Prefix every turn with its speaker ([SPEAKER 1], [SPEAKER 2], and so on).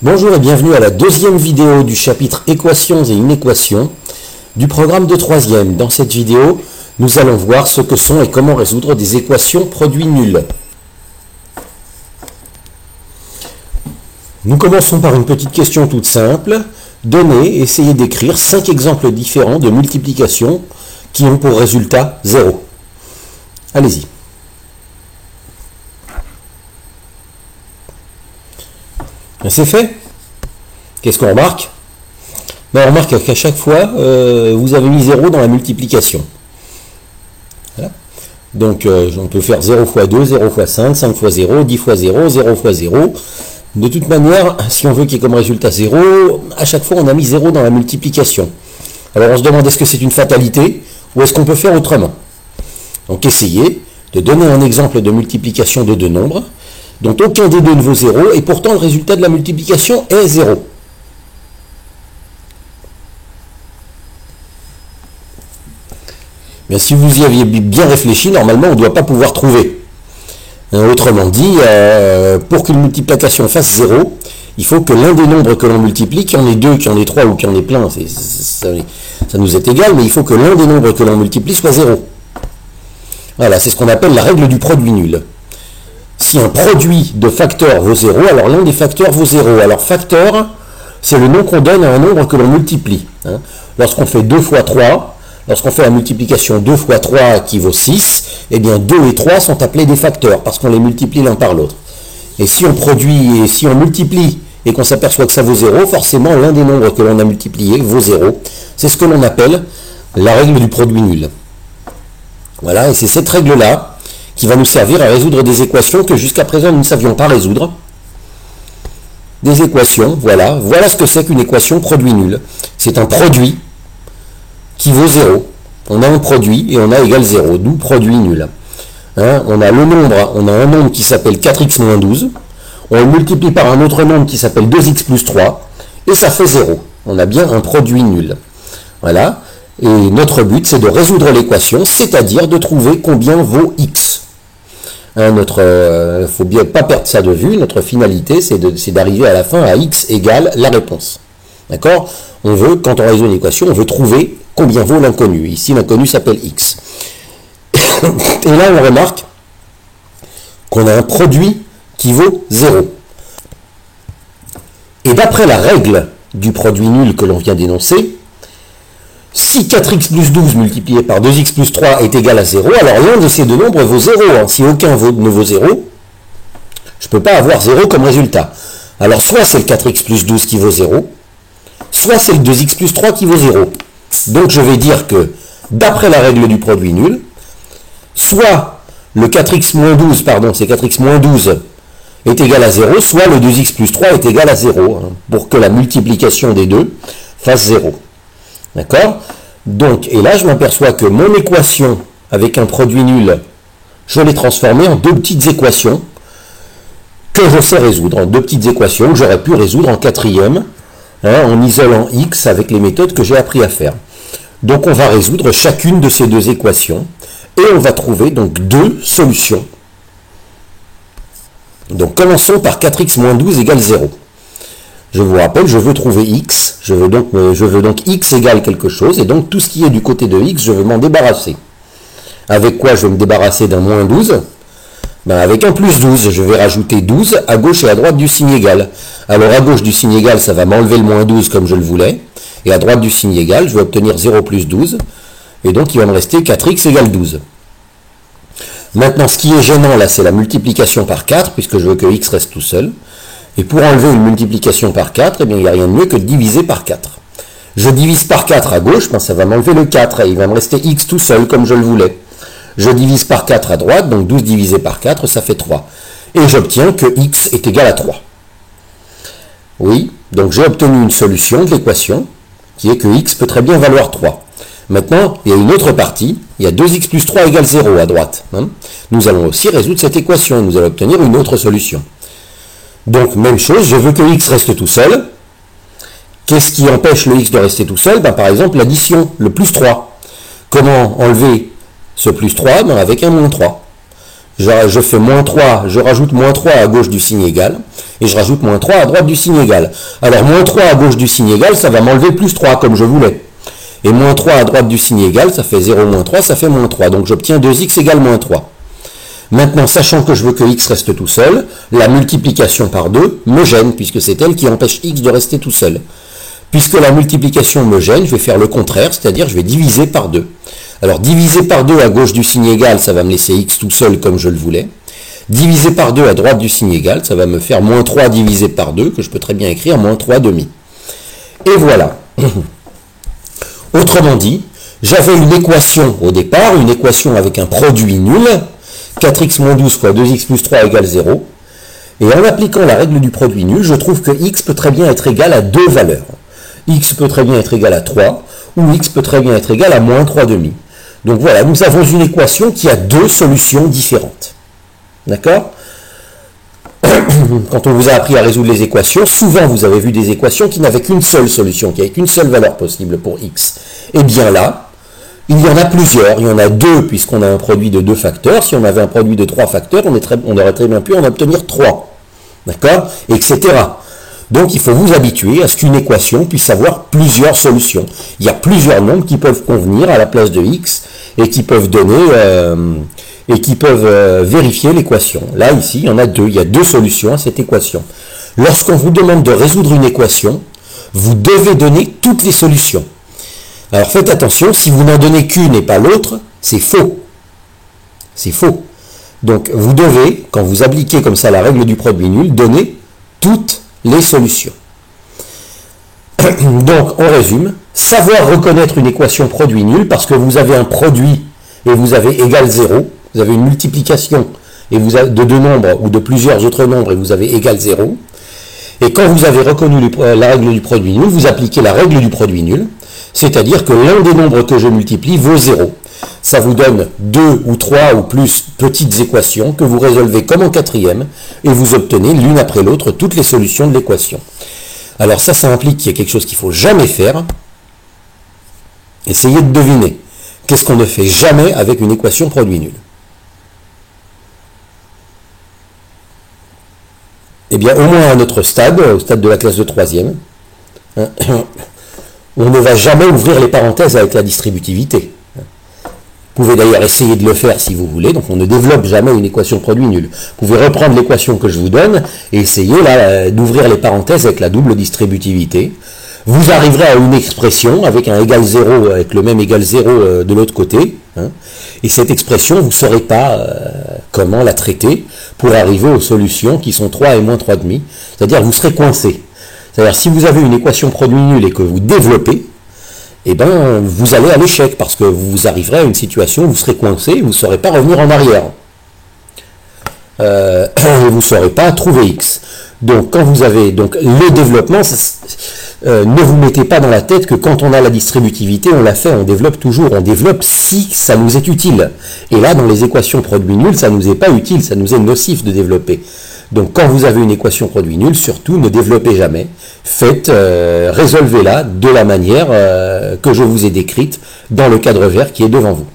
[SPEAKER 1] Bonjour et bienvenue à la deuxième vidéo du chapitre Équations et inéquations du programme de troisième. Dans cette vidéo, nous allons voir ce que sont et comment résoudre des équations produits nuls. Nous commençons par une petite question toute simple. Donnez, essayez d'écrire 5 exemples différents de multiplication qui ont pour résultat 0. Allez-y. C'est fait. Qu'est-ce qu'on remarque? On remarque qu'à chaque fois, vous avez mis 0 dans la multiplication. Voilà. Donc, on peut faire 0 fois 2, 0 fois 5, 5 fois 0, 10 fois 0, 0 fois 0. De toute manière, si on veut qu'il y ait comme résultat 0, à chaque fois, on a mis 0 dans la multiplication. Alors, on se demande est-ce que c'est une fatalité ou est-ce qu'on peut faire autrement? Donc, essayez de donner un exemple de multiplication de deux nombres dont aucun des deux ne vaut 0, et pourtant le résultat de la multiplication est 0. Bien, si vous y aviez bien réfléchi, normalement on ne doit pas pouvoir trouver. Autrement dit, pour qu'une multiplication fasse 0, il faut que l'un des nombres que l'on multiplie, qu'il y en ait deux, qu'il y en ait trois ou qu'il y en ait plein, ça nous est égal, mais il faut que l'un des nombres que l'on multiplie soit 0. Voilà, c'est ce qu'on appelle la règle du produit nul. Si un produit de facteurs vaut 0, alors l'un des facteurs vaut 0. Alors facteur, c'est le nom qu'on donne à un nombre que l'on multiplie. Lorsqu'on fait 2 fois 3, lorsqu'on fait la multiplication 2 fois 3 qui vaut 6, eh bien 2 et 3 sont appelés des facteurs parce qu'on les multiplie l'un par l'autre. Et si on produit, et si on multiplie et qu'on s'aperçoit que ça vaut 0, forcément l'un des nombres que l'on a multiplié vaut 0. C'est ce que l'on appelle la règle du produit nul. Voilà, et c'est cette règle-là qui va nous servir à résoudre des équations que jusqu'à présent nous ne savions pas résoudre. Des équations, voilà. Voilà ce que c'est qu'une équation produit nul. C'est un produit qui vaut 0. On a un produit et on a égal 0, d'où produit nul. On a le nombre, on a un nombre qui s'appelle 4x moins 12. On le multiplie par un autre nombre qui s'appelle 2x plus 3. Et ça fait 0. On a bien un produit nul. Voilà. Et notre but, c'est de résoudre l'équation, c'est-à-dire de trouver combien vaut x. Faut bien pas perdre ça de vue. Notre finalité, c'est d'arriver à la fin à x égale la réponse. D'accord? On veut, quand on résout une équation, on veut trouver combien vaut l'inconnu. Ici, l'inconnu s'appelle x. Et là, on remarque qu'on a un produit qui vaut 0. Et d'après la règle du produit nul que l'on vient d'énoncer, si 4x plus 12 multiplié par 2x plus 3 est égal à 0, alors l'un de ces deux nombres vaut 0. Si aucun ne vaut 0, je ne peux pas avoir 0 comme résultat. Alors soit c'est le 4x plus 12 qui vaut 0, soit c'est le 2x plus 3 qui vaut 0. Donc je vais dire que, d'après la règle du produit nul, soit le 4x moins 12, pardon, c'est 4x moins 12 est égal à 0, soit le 2x plus 3 est égal à 0, pour que la multiplication des deux fasse 0. D'accord? Donc, et là, je m'aperçois que mon équation avec un produit nul, je l'ai transformée en deux petites équations que je sais résoudre, en deux petites équations que j'aurais pu résoudre en quatrième, en isolant x avec les méthodes que j'ai appris à faire. Donc, on va résoudre chacune de ces deux équations et on va trouver donc deux solutions. Donc, commençons par 4x moins 12 égale 0. Je vous rappelle, je veux trouver x, je veux donc x égale quelque chose, et donc tout ce qui est du côté de x, je veux m'en débarrasser. Avec quoi je vais me débarrasser d'un moins 12? Avec un plus 12, je vais rajouter 12 à gauche et à droite du signe égal. Alors à gauche du signe égal, ça va m'enlever le moins 12 comme je le voulais, et à droite du signe égal, je vais obtenir 0 plus 12, et donc il va me rester 4x égale 12. Maintenant, ce qui est gênant là, c'est la multiplication par 4, puisque je veux que x reste tout seul. Et pour enlever une multiplication par 4, eh bien, il n'y a rien de mieux que de diviser par 4. Je divise par 4 à gauche, ça va m'enlever le 4, et il va me rester x tout seul, comme je le voulais. Je divise par 4 à droite, donc 12 divisé par 4, ça fait 3. Et j'obtiens que x est égal à 3. Oui, donc j'ai obtenu une solution de l'équation, qui est que x peut très bien valoir 3. Maintenant, il y a une autre partie, il y a 2x plus 3 égale 0 à droite. Nous allons aussi résoudre cette équation, nous allons obtenir une autre solution. Donc, même chose, je veux que x reste tout seul. Qu'est-ce qui empêche le x de rester tout seul? Par exemple, l'addition, le plus 3. Comment enlever ce plus 3? Avec un moins 3. Je fais moins 3, je rajoute moins 3 à gauche du signe égal, et je rajoute moins 3 à droite du signe égal. Alors moins 3 à gauche du signe égal, ça va m'enlever plus 3 comme je voulais. Et moins 3 à droite du signe égal, ça fait 0 moins 3, ça fait moins 3. Donc j'obtiens 2x égale moins 3. Maintenant, sachant que je veux que x reste tout seul, la multiplication par 2 me gêne, puisque c'est elle qui empêche x de rester tout seul. Puisque la multiplication me gêne, je vais faire le contraire, c'est-à-dire je vais diviser par 2. Alors diviser par 2 à gauche du signe égal, ça va me laisser x tout seul comme je le voulais. Diviser par 2 à droite du signe égal, ça va me faire moins 3 divisé par 2, que je peux très bien écrire moins 3 demi. Et voilà. Autrement dit, j'avais une équation au départ, une équation avec un produit nul, 4x moins 12 fois 2x plus 3 égale 0. Et en appliquant la règle du produit nul, je trouve que x peut très bien être égal à deux valeurs. X peut très bien être égal à 3, ou x peut très bien être égal à moins 3 demi. Donc voilà, nous avons une équation qui a deux solutions différentes. D'accord? Quand on vous a appris à résoudre les équations, souvent vous avez vu des équations qui n'avaient qu'une seule solution, qui n'avaient qu'une seule valeur possible pour x. Et bien là, il y en a plusieurs, il y en a deux puisqu'on a un produit de deux facteurs. Si on avait un produit de trois facteurs, on aurait très bien pu en obtenir trois. D'accord? Etc. Donc il faut vous habituer à ce qu'une équation puisse avoir plusieurs solutions. Il y a plusieurs nombres qui peuvent convenir à la place de x et qui peuvent donner vérifier l'équation. Là, ici, il y en a deux. Il y a deux solutions à cette équation. Lorsqu'on vous demande de résoudre une équation, vous devez donner toutes les solutions. Alors faites attention, si vous n'en donnez qu'une et pas l'autre, c'est faux. C'est faux. Donc vous devez, quand vous appliquez comme ça la règle du produit nul, donner toutes les solutions. Donc on résume, savoir reconnaître une équation produit nul, parce que vous avez un produit et vous avez égal 0, vous avez une multiplication et vous avez de deux nombres ou de plusieurs autres nombres et vous avez égal 0. Et quand vous avez reconnu la règle du produit nul, vous appliquez la règle du produit nul, c'est-à-dire que l'un des nombres que je multiplie vaut 0. Ça vous donne 2 ou 3 ou plus petites équations que vous résolvez comme en quatrième et vous obtenez l'une après l'autre toutes les solutions de l'équation. Alors ça implique qu'il y a quelque chose qu'il ne faut jamais faire. Essayez de deviner. Qu'est-ce qu'on ne fait jamais avec une équation produit nul? Eh bien, au moins à notre stade, au stade de la classe de troisième, on ne va jamais ouvrir les parenthèses avec la distributivité. Vous pouvez d'ailleurs essayer de le faire si vous voulez, donc on ne développe jamais une équation produit nul. Vous pouvez reprendre l'équation que je vous donne et essayer là d'ouvrir les parenthèses avec la double distributivité. Vous arriverez à une expression avec un égal 0, avec le même égal 0 de l'autre côté. Et cette expression, vous ne saurez pas comment la traiter pour arriver aux solutions qui sont 3 et moins 3 demi. C'est-à-dire vous serez coincé. C'est-à-dire si vous avez une équation produit nul et que vous développez, eh ben, vous allez à l'échec parce que vous arriverez à une situation où vous serez coincé, vous ne saurez pas revenir en arrière. Vous ne saurez pas trouver x. Donc, quand vous avez le développement, ne vous mettez pas dans la tête que quand on a la distributivité, on la fait, on développe toujours. On développe si ça nous est utile. Et là, dans les équations produit nul, ça ne nous est pas utile, ça nous est nocif de développer. Donc, quand vous avez une équation produit nul, surtout, ne développez jamais. Résolvez-la de la manière que je vous ai décrite dans le cadre vert qui est devant vous.